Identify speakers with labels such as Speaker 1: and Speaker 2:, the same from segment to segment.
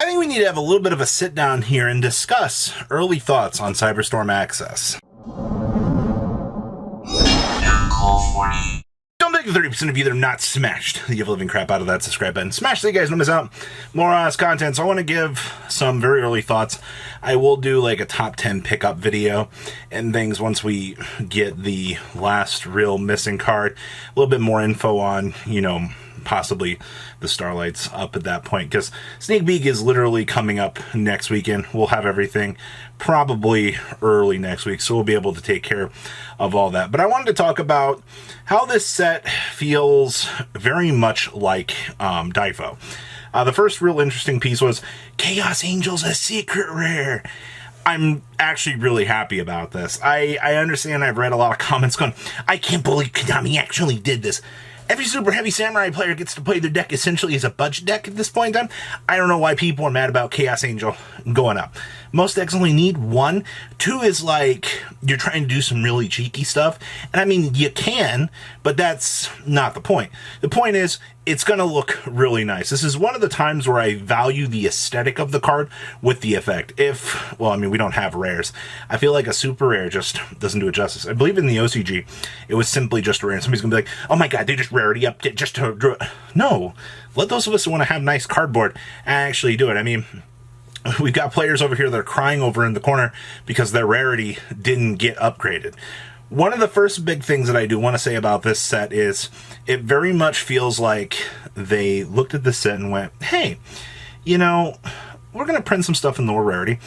Speaker 1: I think we need to have a little bit of a sit down here and discuss early thoughts on Cyberstorm Access. Don't think the 30% of you that have not smashed the living crap out of that subscribe button. Smash so you guys don't miss out. More content. So I want to give some very early thoughts. I will do like a top 10 pickup video and things once we get the last real missing card. A little bit more info on, possibly the Starlight's up at that point, because Sneak Peek is literally coming up next weekend. We'll have everything probably early next week, so we'll be able to take care of all that. But I wanted to talk about how this set feels very much like Difo. The first real interesting piece was Chaos Angel's a secret rare. I'm actually really happy about this. I understand. I've read a lot of comments going, I can't believe Konami actually did this. Every super heavy samurai player gets to play their deck essentially as a budget deck at this point in time. I don't know why people are mad about Chaos Angel going up. Most decks only need one. Two is like you're trying to do some really cheeky stuff. And I mean, you can, but that's not the point. The point is, it's going to look really nice. This is one of the times where I value the aesthetic of the card with the effect. We don't have rares. I feel like a super rare just doesn't do it justice. I believe in the OCG, it was simply just a rare. And somebody's going to be like, oh my god, they just rarity up just to draw. No, let those of us who want to have nice cardboard actually do it. I mean, we've got players over here that are crying over in the corner because their rarity didn't get upgraded. One of the first big things that I do want to say about this set is it very much feels like they looked at this set and went, hey, we're going to print some stuff in lower rarity,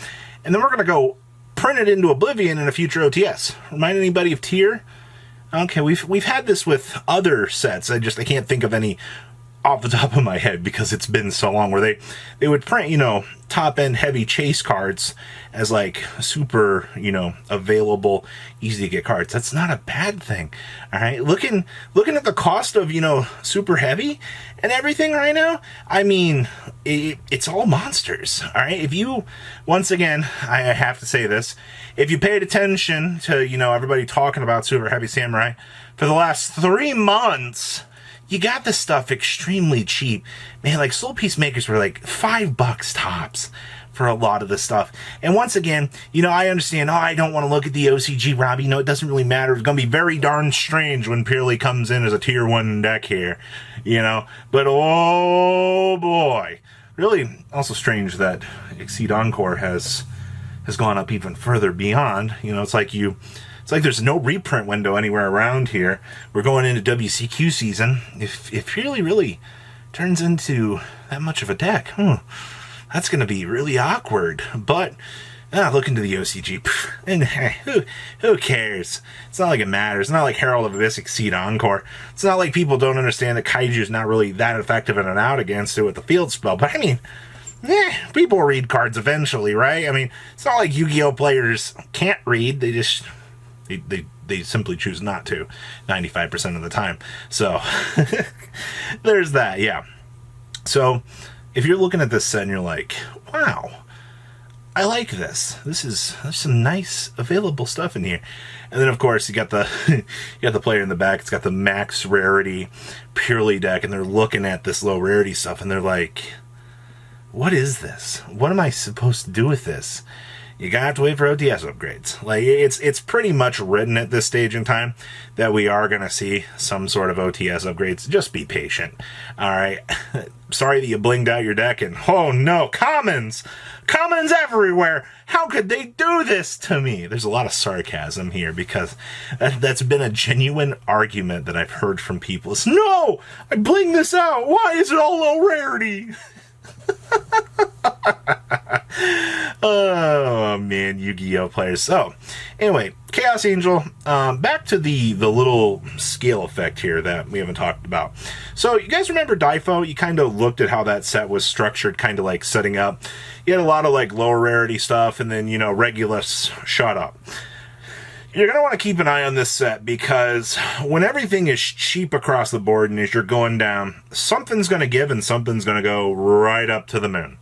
Speaker 1: and then we're going to go print it into Oblivion in a future OTS. Remind anybody of Tier? Okay, we've had this with other sets. I can't think of any off the top of my head because it's been so long, where they would print, top-end heavy chase cards as like super, available, easy to get cards. That's not a bad thing. All right, looking at the cost of, super heavy and everything right now, I mean, it's all monsters. All right, if you, once again, I have to say this, if you paid attention to, everybody talking about super heavy samurai for the last 3 months, you got this stuff extremely cheap. Man, like Soul Peacemakers were like $5 tops for a lot of this stuff. And once again, I understand, I don't want to look at the OCG, Robbie. It doesn't really matter. It's going to be very darn strange when Purely comes in as a tier 1 deck here, But oh boy. Really also strange that Exceed Encore has gone up even further beyond. It's like there's no reprint window anywhere around here. We're going into WCQ season. If really turns into that much of a deck, that's going to be really awkward. But look into the OCG. And who cares? It's not like it matters. It's not like Herald of Abyss Exceed Encore. It's not like people don't understand that Kaiju is not really that effective in and out against it with the field spell. But I mean, people read cards eventually, right? I mean, it's not like Yu-Gi-Oh players can't read. They just... They simply choose not to 95% of the time. So there's that. Yeah. So if you're looking at this set and you're like, wow, I like this. There's some nice available stuff in here. And then of course you got the player in the back. It's got the max rarity Purely deck, and they're looking at this low rarity stuff and they're like, what is this? What am I supposed to do with this? You gotta have to wait for OTS upgrades. Like, it's pretty much written at this stage in time that we are gonna see some sort of OTS upgrades. Just be patient. Alright. Sorry that you blinged out your deck and oh no, commons! Commons everywhere! How could they do this to me? There's a lot of sarcasm here because that's been a genuine argument that I've heard from people. It's, no! I blinged this out! Why is it all low rarity? Oh man, Yu-Gi-Oh players. So anyway, Chaos Angel, back to the little scale effect here that we haven't talked about. So you guys remember Difo? You kind of looked at how that set was structured, kind of like setting up. You had a lot of like lower rarity stuff, and then Regulus shot up. You're going to want to keep an eye on this set because when everything is cheap across the board and as you're going down, something's going to give and something's going to go right up to the moon.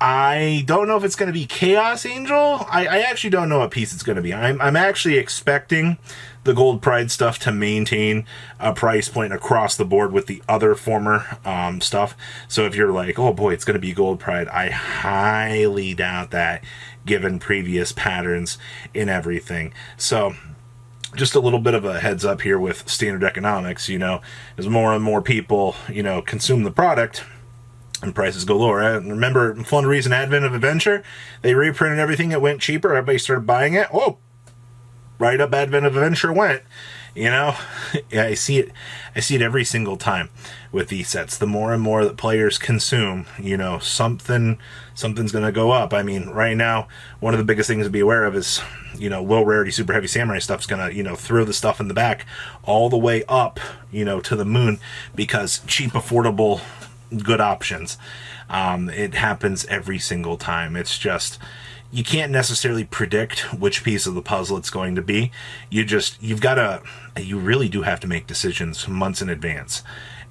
Speaker 1: I don't know if it's going to be Chaos Angel. I actually don't know what piece it's going to be. I'm actually expecting the Gold Pride stuff to maintain a price point across the board with the other former stuff. So if you're like, oh boy, it's going to be Gold Pride, I highly doubt that given previous patterns in everything. So just a little bit of a heads up here with standard economics, as more and more people, consume the product, and prices go lower. Remember Fun Reason Advent of Adventure? They reprinted everything. It went cheaper. Everybody started buying it. Whoa! Right up Advent of Adventure went. Yeah, I see it. I see it every single time with these sets. The more and more that players consume, something's going to go up. I mean, right now, one of the biggest things to be aware of is, low rarity, super heavy samurai stuff's going to, throw the stuff in the back all the way up, to the moon, because cheap, affordable, good options. It happens every single time. It's just, you can't necessarily predict which piece of the puzzle it's going to be. You really do have to make decisions months in advance.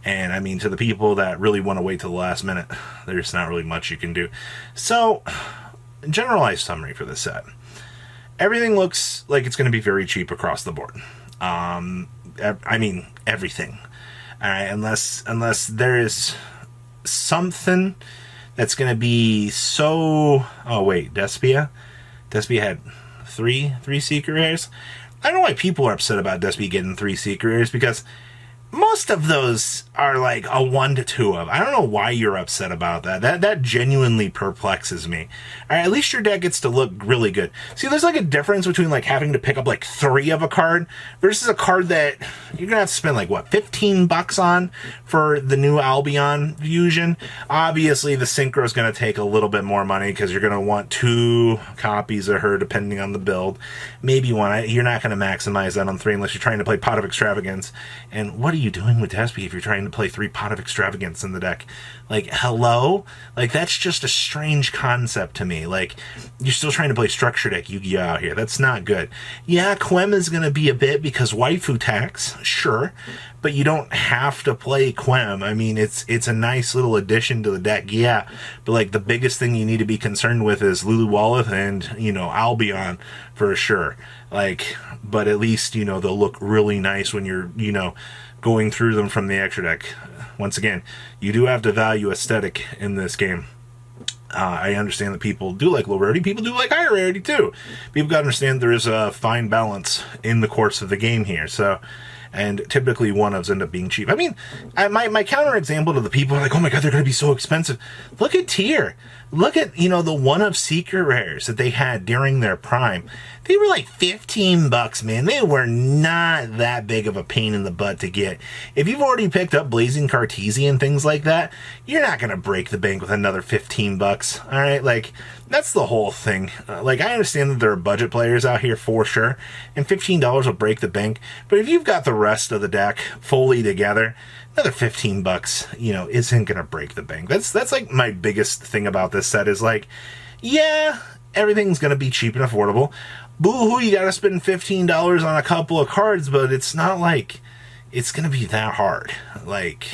Speaker 1: And I mean, to the people that really want to wait till the last minute, there's not really much you can do. So, generalized summary for this set. Everything looks like it's going to be very cheap across the board. I mean, everything. All right, unless there is something that's going to be so... Oh, wait, Despia? Despia had three secret rares? I don't know why people are upset about Despia getting 3 secret rares, because most of those are like a 1 to 2 of. I don't know why you're upset about that. That genuinely perplexes me. All right, at least your deck gets to look really good. See, there's like a difference between like having to pick up like 3 of a card versus a card that you're gonna have to spend like what, $15 on for the new Albion Fusion. Obviously, the Synchro is gonna take a little bit more money because you're gonna want 2 copies of her depending on the build. Maybe 1. You're not gonna maximize that on 3 unless you're trying to play Pot of Extravagance. And what are you doing with Despia if you're trying to play 3 Pot of Extravagance in the deck? Like, hello? Like, that's just a strange concept to me. Like, you're still trying to play structure deck Yu-Gi-Oh! Out here. That's not good. Yeah, Quem is going to be a bit because waifu tax, sure, but you don't have to play Quem. I mean, it's a nice little addition to the deck, yeah, but like, the biggest thing you need to be concerned with is Lulu Walleth and, Albion for sure. Like, but at least, they'll look really nice when you're, going through them from the extra deck. Once again, you do have to value aesthetic in this game. I understand that people do like low rarity. People do like higher rarity too. People got to understand there is a fine balance in the course of the game here. So, and typically one-ofs end up being cheap. I mean, my counter example to the people are like, oh my god, they're going to be so expensive. Look at tier. Look at, the one-of secret rares that they had during their prime. They were like $15, man. They were not that big of a pain in the butt to get. If you've already picked up Blazing Cartesian, things like that, you're not going to break the bank with another $15. All right? Like, that's the whole thing. Like, I understand that there are budget players out here for sure, and $15 will break the bank. But if you've got the rest of the deck fully together, another $15, isn't going to break the bank. That's like my biggest thing about this set is like, yeah, everything's going to be cheap and affordable. Boo-hoo, you got to spend $15 on a couple of cards, but it's not like it's going to be that hard. Like,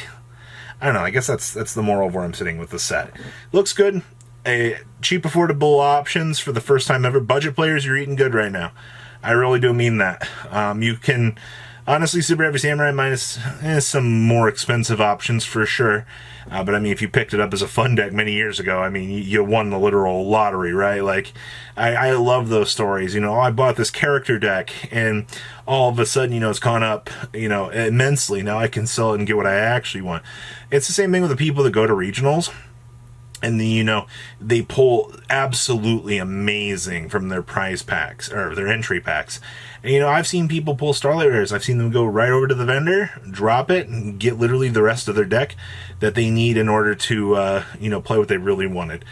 Speaker 1: I don't know. I guess that's the moral of where I'm sitting with the set. Looks good. Cheap, affordable options for the first time ever. Budget players, you're eating good right now. I really do mean that. You can... Honestly, Super Heavy Samurai minus some more expensive options for sure. But I mean, if you picked it up as a fun deck many years ago, I mean, you won the literal lottery, right? Like, I love those stories. I bought this character deck, and all of a sudden, it's gone up, immensely. Now I can sell it and get what I actually want. It's the same thing with the people that go to regionals. And then, they pull absolutely amazing from their prize packs, or their entry packs. And, I've seen people pull Starlight Rares. I've seen them go right over to the vendor, drop it, and get literally the rest of their deck that they need in order to, play what they really wanted.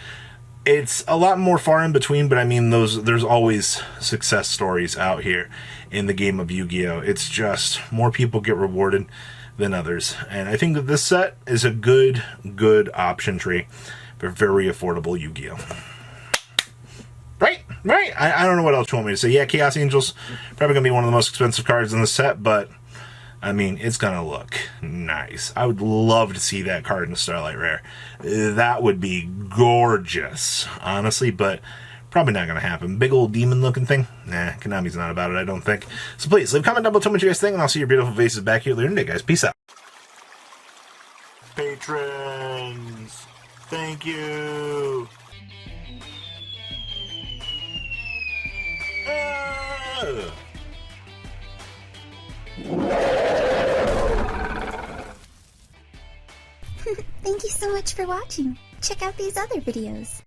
Speaker 1: It's a lot more far in between, but I mean, there's always success stories out here in the game of Yu-Gi-Oh! It's just more people get rewarded than others. And I think that this set is a good option tree for very affordable Yu-Gi-Oh! Right. I don't know what else you want me to say. Yeah, Chaos Angel's probably going to be one of the most expensive cards in the set, but I mean, it's gonna look nice. I would love to see that card in Starlight Rare. That would be gorgeous, honestly, but probably not gonna happen. Big old demon looking thing? Nah, Konami's not about it, I don't think. So please, leave a comment down below, tell me what you guys think, and I'll see your beautiful faces back here later today, guys. Peace out. Patrons, thank you.
Speaker 2: Thank you so much for watching. Check out these other videos.